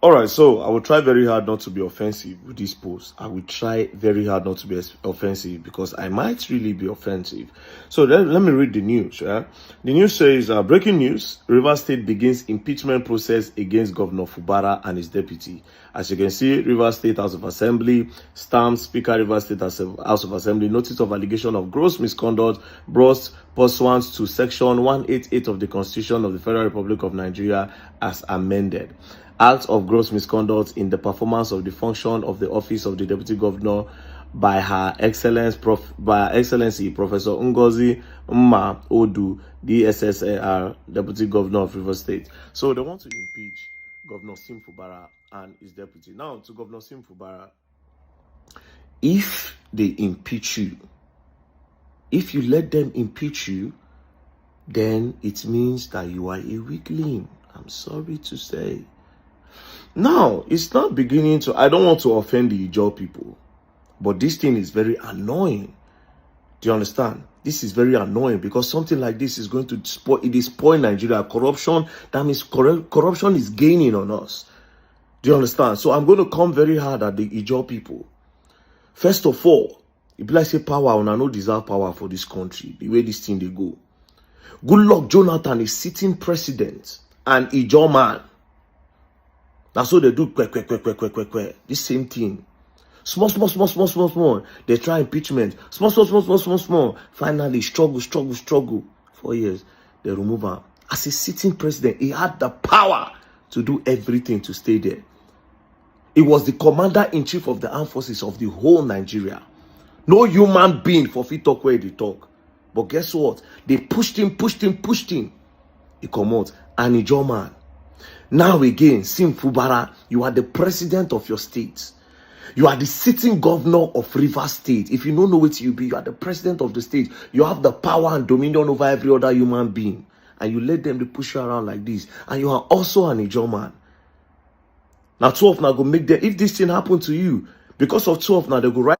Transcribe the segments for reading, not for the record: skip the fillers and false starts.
All right, so I will try very hard not to be offensive with this post. I will try very hard not to be offensive because I might really be offensive. So let me read the news. Yeah? The news says, breaking news, Rivers State begins impeachment process against Governor Fubara and his deputy. As you can see, Rivers State House of Assembly stamps Speaker Rivers State House of Assembly notice of allegation of gross misconduct brought pursuant to Section 188 of the Constitution of the Federal Republic of Nigeria as amended. Acts of gross misconduct in the performance of the function of the office of the Deputy Governor by Her Excellency Professor Ngozi Mma Odu, DSSAR, Deputy Governor of Rivers State. So they want to impeach Governor Sim Fubara and his deputy. Now, to Governor Sim Fubara, if they impeach you, if you let them impeach you, then it means that you are a weakling. I'm sorry to say. Now, it's not beginning to, I don't want to offend the Ijaw people, but this thing is very annoying. Do you understand? This is very annoying because something like this is going to spoil Nigeria. Corruption, that means corruption is gaining on us. Do you understand? So I'm going to come very hard at the Ijaw people. First of all, if I say power, and I don't deserve power for this country, the way this thing they go. Good luck, Jonathan is sitting president and Ijaw man. That's what they do. This same thing. Small. They try impeachment. Small. Finally, struggle. 4 years. They remove him. As a sitting president, he had the power to do everything to stay there. He was the commander-in-chief of the armed forces of the whole Nigeria. No human being for fit talk where they talk. But guess what? They pushed him. He come out. And he Ijaw man. Now again, Sim Fubara, you are the president of your state. You are the sitting governor of Rivers State. If you don't know what you be, you are the president of the state. You have the power and dominion over every other human being. And you let them push you around like this. And you are also an Ijaw man. Now 12 now go make them, if this thing happen to you, because of 12 now they go right.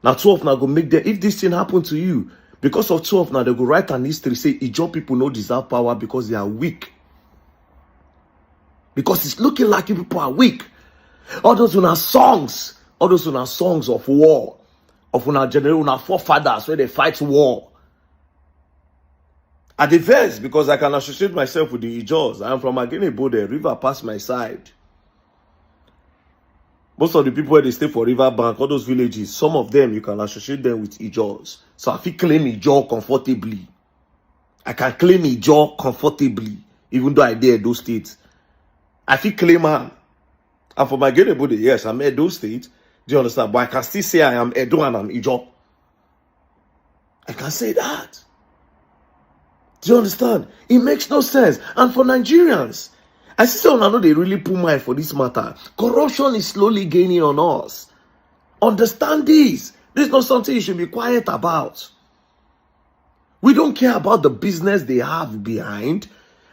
Now 12 now go make them, if this thing happen to you, because of 12 now, they go write an history, say Ijaw people no deserve power because they are weak. Because it's looking like you people are weak. All those on our songs of war, of our general, our forefathers, where they fight war. At the verse, because I can associate myself with the Ijaws. I am from Agenebo, the river passed my side. Most of the people where they stay for river bank, all those villages, some of them, you can associate them with Ijaws. So I feel claim Ijaw comfortably. I can claim Ijaw comfortably, even though I did those states. I feel claim man. And for my Agenebo, yes, I'm Edo State. Do you understand? But I can still say I am Edo and I'm Ijaw. I can say that. Do you understand? It makes no sense. And for Nigerians, I see some know they really put mind for this matter. Corruption is slowly gaining on us. Understand this. This is not something you should be quiet about. We don't care about the business they have behind.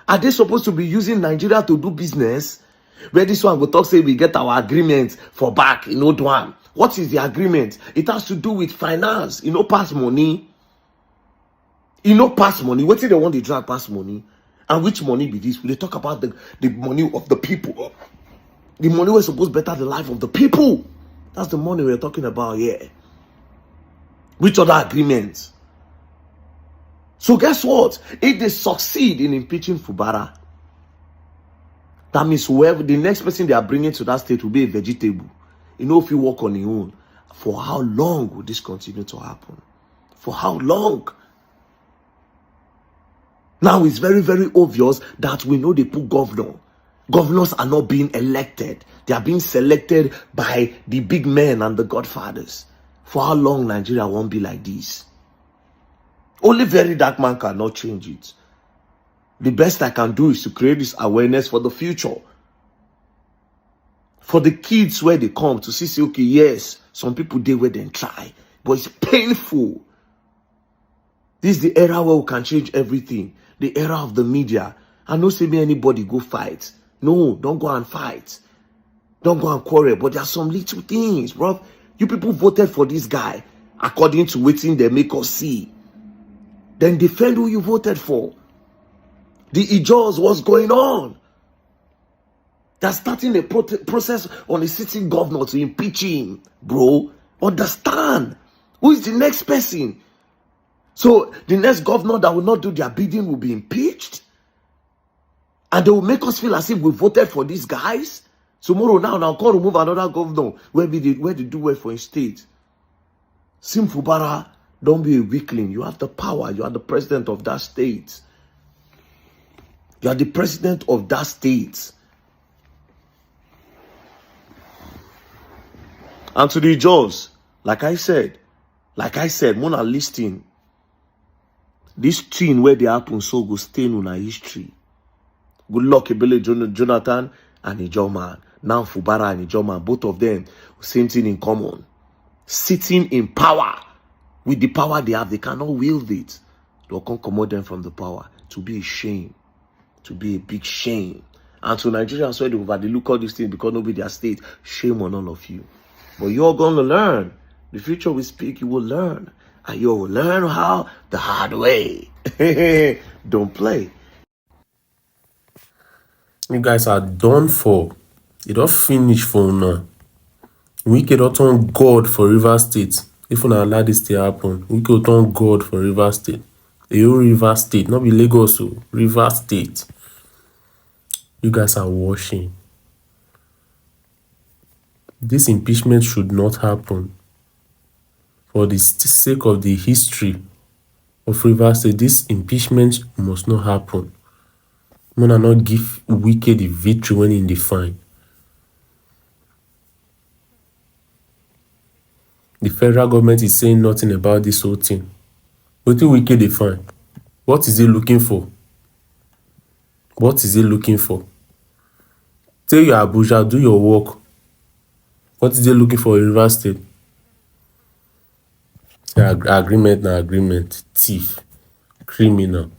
Are they supposed to be using Nigeria to do business? Where this one will talk, say we get our agreement for back in old one. What is the agreement? It has to do with finance. Pass money. Pass money. What do they want to drag pass money? And which money be this? They talk about the money of the people. The money was supposed to better the life of the people. That's the money we're talking about here. Which other agreements? So guess what? If they succeed in impeaching Fubara, that means whoever the next person they are bringing to that state will be a vegetable. If you work on your own, for how long will this continue to happen? For how long? Now it's very, very obvious that we know they put governor. Governors are not being elected. They are being selected by the big men and the godfathers. For how long Nigeria won't be like this? Only very dark man cannot change it. The best I can do is to create this awareness for the future. For the kids where they come to see, okay, yes, some people they where they try. But it's painful. This is the era where we can change everything. The era of the media. I don't see me anybody go fight. No, don't go and fight. Don't go and quarrel. But there are some little things, bro. You people voted for this guy according to what they make us see. Then defend who you voted for. The Ijaws, what's going on? They're starting a process on a sitting governor to impeach him, bro. Understand? Who is the next person? So the next governor that will not do their bidding will be impeached? And they will make us feel as if we voted for these guys? Tomorrow now call remove another governor where they do well for a state. Sim Fubara, don't be a weakling. You have the power. You are the president of that state. You are the president of that state. And to the judges, like I said, Mona listing. This thing where they happen so go stay in our history. Good luck, Ebele Jonathan and Ijoman. Now Fubara and Ijoman, both of them, same thing in common. Sitting in power. With the power they have, they cannot wield it. They can't commode them from the power. To be a shame. To be a big shame. And to Nigerians, where they look all these things because nobody their state. Shame on all of you. But you're going to learn. The future we speak, you will learn. And you will learn how? The hard way. Don't play. You guys are done for. You don't finish for now. Wike don't turn God for River State. If you allow this to happen, Wike will turn God for River State. You River State, not be Lagos, so River State. You guys are washing. This impeachment should not happen. For the sake of the history of River State, this impeachment must not happen. Mona not give Wike the victory when in the fine. The federal government is saying nothing about this whole thing. What do Wike define? What is he looking for? What is he looking for? Tell your Abuja, do your work. What is he looking for in River State? Agreement na agreement. Thief. Criminal.